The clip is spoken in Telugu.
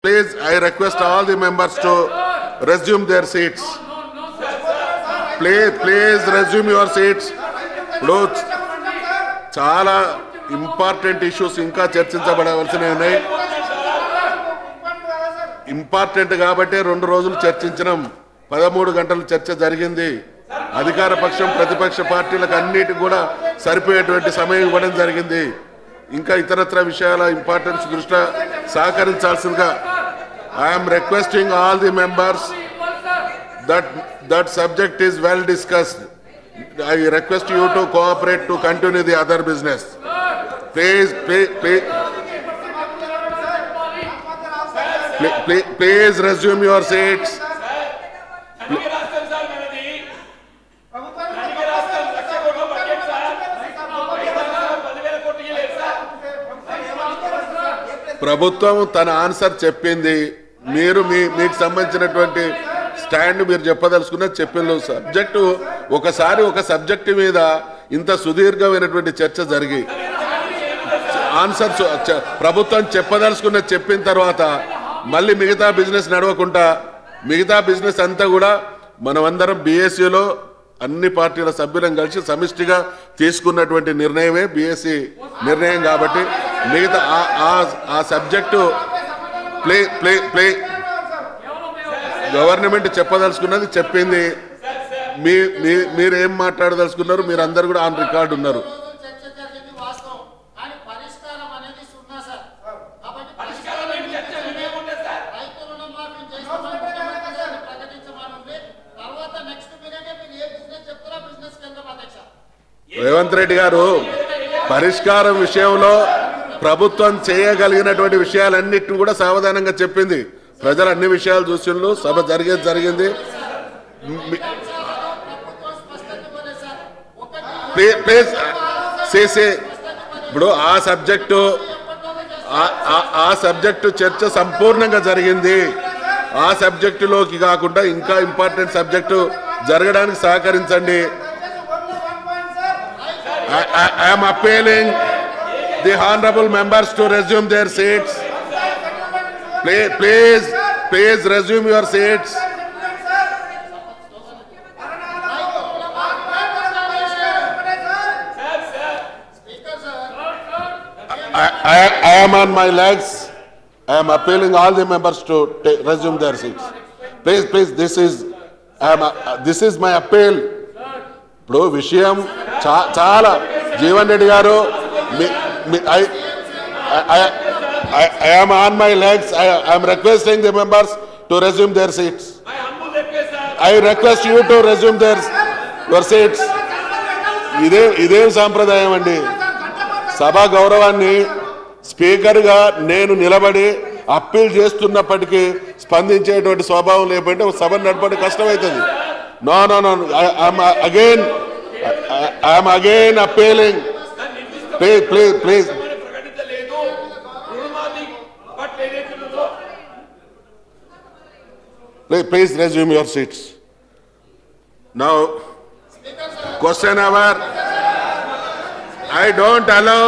Please, I request all the members to resume their seats. Please resume your seats. చాలా ఇంపార్టెంట్ ఇష్యూస్ ఇంకా చర్చించబడవలసినవి ఉన్నాయి. ఇంపార్టెంట్ కాబట్టి 2 రోజులు చర్చించడం, 13 గంటలు చర్చ జరిగింది. అధికార పక్షం ప్రతిపక్ష పార్టీలకు అన్నిటికి కూడా సరిపోయేటువంటి సమయం ఇవ్వడం జరిగింది. ఇంకా ఇతరత్ర విషయాల ఇంపార్టెన్స్ దృష్ట్యా సహకరించాల్సిందిగా I am requesting all the members that subject is well discussed. I request you to cooperate to continue the other business. Please resume your seats. ప్రభుత్వం తన ఆన్సర్ చెప్పింది. మీరు మీకు సంబంధించినటువంటి స్టాండ్ మీరు చెప్పదలుచుకున్న చెప్పిన సబ్జెక్టు ఒకసారి ఒక సబ్జెక్టు మీద ఇంత సుదీర్ఘమైనటువంటి చర్చ జరిగి ఆన్సర్స్ ప్రభుత్వం చెప్పదలుచుకున్న చెప్పిన తర్వాత మళ్ళీ మిగతా బిజినెస్ నడవకుండా మిగతా బిజినెస్ అంతా కూడా మనమందరం బీఎస్సీలో అన్ని పార్టీల సభ్యులను కలిసి సమిష్టిగా తీసుకున్నటువంటి నిర్ణయమే బీఎస్సీ నిర్ణయం. కాబట్టి మిగతా ఆ సబ్జెక్టు గవర్నమెంట్ చెప్పదలుచుకున్నది చెప్పింది. మీరు ఏం మాట్లాడదలుచుకున్నారు మీరు అందరు కూడా ఆన్ రికార్డు ఉన్నారు. రేవంత్ రెడ్డి గారు పరిష్కారం విషయంలో ప్రభుత్వం చేయగలిగినటువంటి విషయాలన్నిటిని కూడా సావధానంగా చెప్పింది. ప్రజలు అన్ని విషయాలు చూసిండ్రు, సభ జరిగింది. ఇప్పుడు ఆ సబ్జెక్టు చర్చ సంపూర్ణంగా జరిగింది. ఆ సబ్జెక్టులోకి కాకుండా ఇంకా ఇంపార్టెంట్ సబ్జెక్టు జరగడానికి సహకరించండి. I am appealing the honorable members to resume their seats. Please resume your seats. I am on my legs. I am appealing all the members to resume their seats. Please, this is my appeal. ఇప్పుడు విషయం చాలా జీవన్ రెడ్డి గారు I am on my legs. I am requesting the members to resume their seats. I request you to resume your seats. ఇదేం సాంప్రదాయం అండి. సభా గౌరవాన్ని స్పీకర్గా నేను నిలబడి అప్పీల్ చేస్తున్నప్పటికీ స్పందించేటువంటి స్వభావం లేకపోతే సభ నడపడం కష్టమవుతుంది. No. I am again appealing. Please. Please resume your seats. Now, question hour. I don't allow